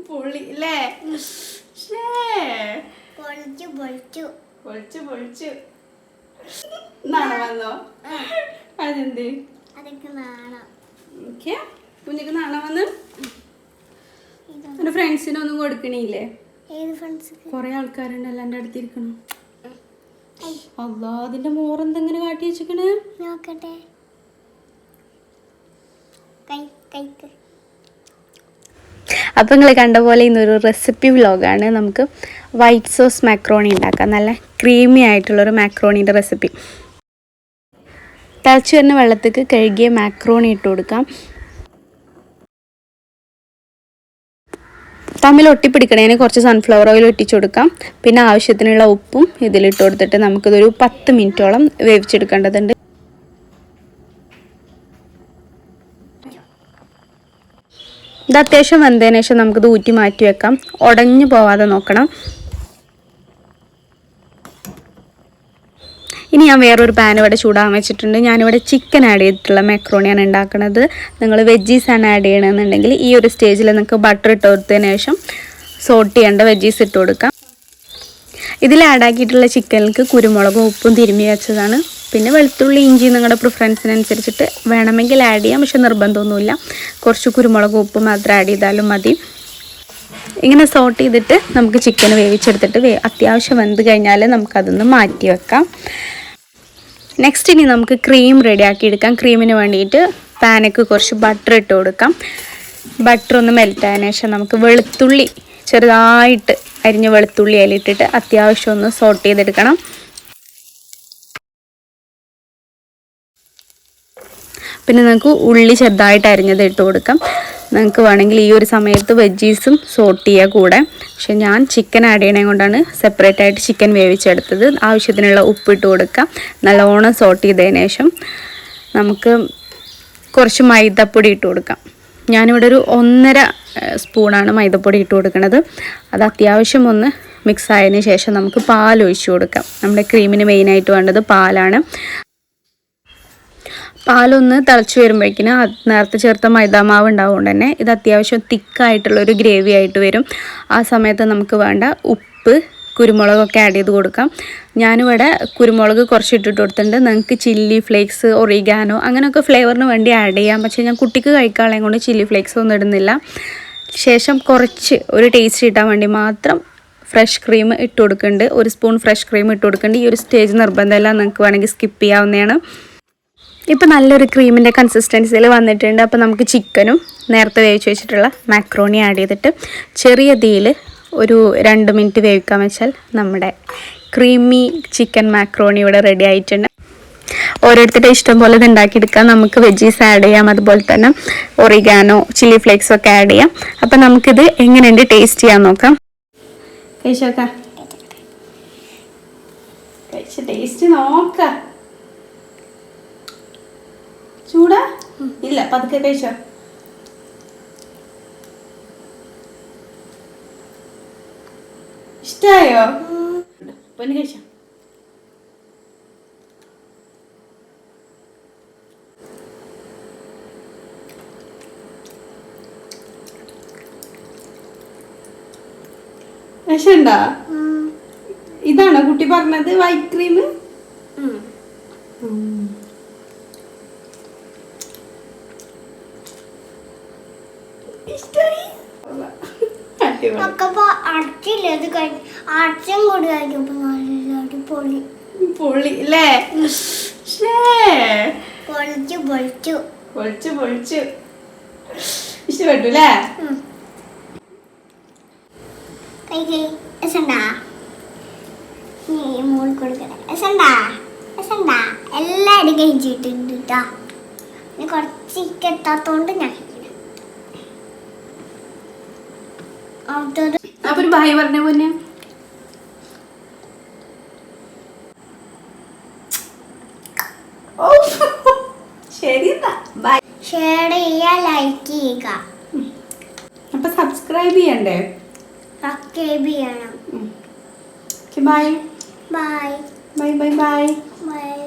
പൊളി അല്ലേ? പൊളിച്ചു നാണം വന്നോ? അതെന്ത് കുഞ്ഞിക്ക് നാണം വന്ന്? എന്റെ ഫ്രണ്ട്സിനൊന്നും കൊടുക്കണില്ലേ? കൊറേ ആൾക്കാരുണ്ടല്ലോ എന്റെ അടുത്തിരിക്കണം. അല്ലാ, അതിന്റെ മോറെന്തെങ്ങനെ കാട്ടി വെച്ചിക്കണ് നോക്കട്ടെ. അപ്പോൾ നിങ്ങൾ കണ്ട പോലെ ഇന്നൊരു റെസിപ്പി വ്ലോഗാണ്. നമുക്ക് വൈറ്റ് സോസ് മാക്രോണി ഉണ്ടാക്കാം. നല്ല ക്രീമി ആയിട്ടുള്ളൊരു മാക്രോണീൻ്റെ റെസിപ്പി. തിളച്ച് വരുന്ന വെള്ളത്തേക്ക് കഴുകിയ മാക്രോണി ഇട്ട് കൊടുക്കാം. തമ്മിൽ ഒട്ടിപ്പിടിക്കണേന് കുറച്ച് സൺഫ്ലവർ ഓയിൽ ഒറ്റിച്ചു കൊടുക്കാം. പിന്നെ ആവശ്യത്തിനുള്ള ഉപ്പും ഇതിലിട്ട് കൊടുത്തിട്ട് നമുക്കിതൊരു 10 മിനിറ്റോളം വേവിച്ചെടുക്കേണ്ടതുണ്ട്. ഇത് അത്യാവശ്യം വെന്തതിന് ശേഷം നമുക്കിത് ഊറ്റി മാറ്റി വെക്കാം. ഉടഞ്ഞു പോവാതെ നോക്കണം. ഇനി ഞാൻ വേറൊരു പാൻ ഇവിടെ ചൂടാൻ വെച്ചിട്ടുണ്ട്. ഞാനിവിടെ ചിക്കൻ ആഡ് ചെയ്തിട്ടുള്ള മാക്രോണിയാണ് ഉണ്ടാക്കുന്നത്. നിങ്ങൾ വെജീസാണ് ആഡ് ചെയ്യണമെന്നുണ്ടെങ്കിൽ ഈ ഒരു സ്റ്റേജിൽ നിങ്ങൾക്ക് ബട്ടർ ഇട്ട് കൊടുത്തതിന് ശേഷം സോട്ട് ചെയ്യേണ്ട വെജീസ് ഇട്ട് കൊടുക്കാം. ഇതിൽ ആഡാക്കിയിട്ടുള്ള ചിക്കനിലേക്ക് കുരുമുളകും ഉപ്പും തിരുമ്മി വെച്ചതാണ്. പിന്നെ വെളുത്തുള്ളി ഇഞ്ചി നിങ്ങളുടെ പ്രിഫറൻസിനനുസരിച്ചിട്ട് വേണമെങ്കിൽ ആഡ് ചെയ്യാം, പക്ഷെ നിർബന്ധമൊന്നുമില്ല. കുറച്ച് കുരുമുളകും ഉപ്പും മാത്രം ആഡ് ചെയ്താലും മതി. ഇങ്ങനെ സോട്ട് ചെയ്തിട്ട് നമുക്ക് ചിക്കൻ വേവിച്ചെടുത്തിട്ട് അത്യാവശ്യം വെന്ത് കഴിഞ്ഞാൽ നമുക്കതൊന്ന് മാറ്റി വെക്കാം. നെക്സ്റ്റ് ഇനി നമുക്ക് ക്രീം റെഡിയാക്കി എടുക്കാം. ക്രീമിന് വേണ്ടിയിട്ട് പാനക്ക് കുറച്ച് ബട്ടർ ഇട്ട് കൊടുക്കാം. ബട്ടർ ഒന്ന് മെൽറ്റായതിനു ശേഷം നമുക്ക് വെളുത്തുള്ളി ചെറുതായിട്ട് അരിഞ്ഞ വെളുത്തുള്ളി അതിലിട്ടിട്ട് അത്യാവശ്യം ഒന്ന് സോട്ട് ചെയ്തെടുക്കണം. പിന്നെ നമുക്ക് ഉള്ളി ചെറുതായിട്ട് അരിഞ്ഞത് ഇട്ട് കൊടുക്കാം. നിങ്ങൾക്ക് വേണമെങ്കിൽ ഈ ഒരു സമയത്ത് വെജീസും സോട്ട് ചെയ്യുക കൂടെ. പക്ഷെ ഞാൻ ചിക്കൻ ആഡ് ചെയ്യണേ കൊണ്ടാണ് സെപ്പറേറ്റ് ആയിട്ട് ചിക്കൻ വേവിച്ചെടുത്തത്. ആവശ്യത്തിനുള്ള ഉപ്പ് ഇട്ട് കൊടുക്കാം. നല്ലോണം സോട്ട് ചെയ്തതിന് ശേഷം നമുക്ക് കുറച്ച് മൈദപ്പൊടി ഇട്ട് കൊടുക്കാം. ഞാനിവിടെ ഒരു 1.5 സ്പൂണാണ് മൈദപ്പൊടി ഇട്ട് കൊടുക്കുന്നത്. അത് അത്യാവശ്യം ഒന്ന് മിക്സ് ആയതിന് ശേഷം നമുക്ക് പാൽ ഒഴിച്ചു കൊടുക്കാം. നമ്മുടെ ക്രീമിന് മെയിനായിട്ട് വേണ്ടത് പാലാണ്. പാലൊന്ന് തിളച്ച് വരുമ്പോഴേക്കിനും നേരത്തെ ചേർത്ത മൈദാമാവ് ഉണ്ടാവുകൊണ്ട് തന്നെ ഇത് അത്യാവശ്യം തിക്കായിട്ടുള്ളൊരു ഗ്രേവി ആയിട്ട് വരും. ആ സമയത്ത് നമുക്ക് വേണ്ട ഉപ്പ് കുരുമുളകൊക്കെ ആഡ് ചെയ്ത് കൊടുക്കാം. ഞാനിവിടെ കുരുമുളക് കുറച്ച് ഇട്ടിട്ട് കൊടുത്തിട്ടുണ്ട്. നിങ്ങൾക്ക് ചില്ലി ഫ്ലേക്സ് ഒറിഗാനോ അങ്ങനെയൊക്കെ ഫ്ലേവറിന് വേണ്ടി ആഡ് ചെയ്യാം. പക്ഷേ ഞാൻ കുട്ടിക്ക് കഴിക്കാനുള്ളത് കൊണ്ട് ചില്ലി ഫ്ലേക്സ് ഒന്നും ഇടുന്നില്ല. ശേഷം കുറച്ച് ഒരു ടേസ്റ്റ് കിട്ടാൻ വേണ്ടി മാത്രം ഫ്രഷ് ക്രീം ഇട്ട് കൊടുക്കുന്നുണ്ട്. 1 സ്പൂൺ ഫ്രഷ് ക്രീം ഇട്ട് കൊടുക്കുന്നുണ്ട്. ഈ ഒരു സ്റ്റേജ് നിർബന്ധമില്ല, നിങ്ങൾക്ക് വേണമെങ്കിൽ സ്കിപ്പ് ചെയ്യാവുന്നതാണ്. ഇപ്പോൾ നല്ലൊരു ക്രീമിൻ്റെ കൺസിസ്റ്റൻസിയിൽ വന്നിട്ടുണ്ട്. അപ്പോൾ നമുക്ക് ചിക്കനും നേരത്തെ വേവിച്ച് വെച്ചിട്ടുള്ള മാക്രോണി ആഡ് ചെയ്തിട്ട് ചെറിയ തീയിൽ ഒരു 2 മിനിറ്റ് വേവിക്കാൻ വെച്ചാൽ നമ്മുടെ ക്രീമി ചിക്കൻ മാക്രോണി ഇവിടെ റെഡി ആയിട്ടുണ്ട്. ഓരോരുത്തരുടെ ഇഷ്ടം പോലെ ഇത് ഉണ്ടാക്കിയെടുക്കാം. നമുക്ക് വെജീസ് ആഡ് ചെയ്യാം, അതുപോലെ തന്നെ ഒറിഗാനോ ചില്ലി ഫ്ലേക്സ് ഒക്കെ ആഡ് ചെയ്യാം. അപ്പം നമുക്കിത് എങ്ങനെയുണ്ട് ടേസ്റ്റ് ചെയ്യാൻ നോക്കാം. ടേസ്റ്റ് നോക്കാം. ചൂടാ ഇല്ല, പതുക്കെ കഴിച്ചോ. ഇഷ്ടായോ? പൊന്നു കഴിച്ചോ. വിഷണ്ടാ? ഇതാണോ കുട്ടി പറഞ്ഞത് വൈറ്റ് ക്രീം? പൊളി അല്ലേ? പൊളിച്ചു ഇഷ്ടപ്പെട്ടു അല്ലേ? എല്ലാരും കഴിച്ചിട്ടുണ്ട് കേട്ടോ. കുറച്ച് എത്താത്തോണ്ട് ഞാൻ അപ്പൊ ഒരു ബായ് പറഞ്ഞ പോലെ ശരി, ബൈ. ഷെയർ ചെയ്യുക, ലൈക്ക് ചെയ്യുക. അപ്പൊ സബ്സ്ക്രൈബ് ചെയ്യണ്ടേ? സബ്സ്ക്രൈബ് ചെയ്യണം. Bye bye bye bye bye bye.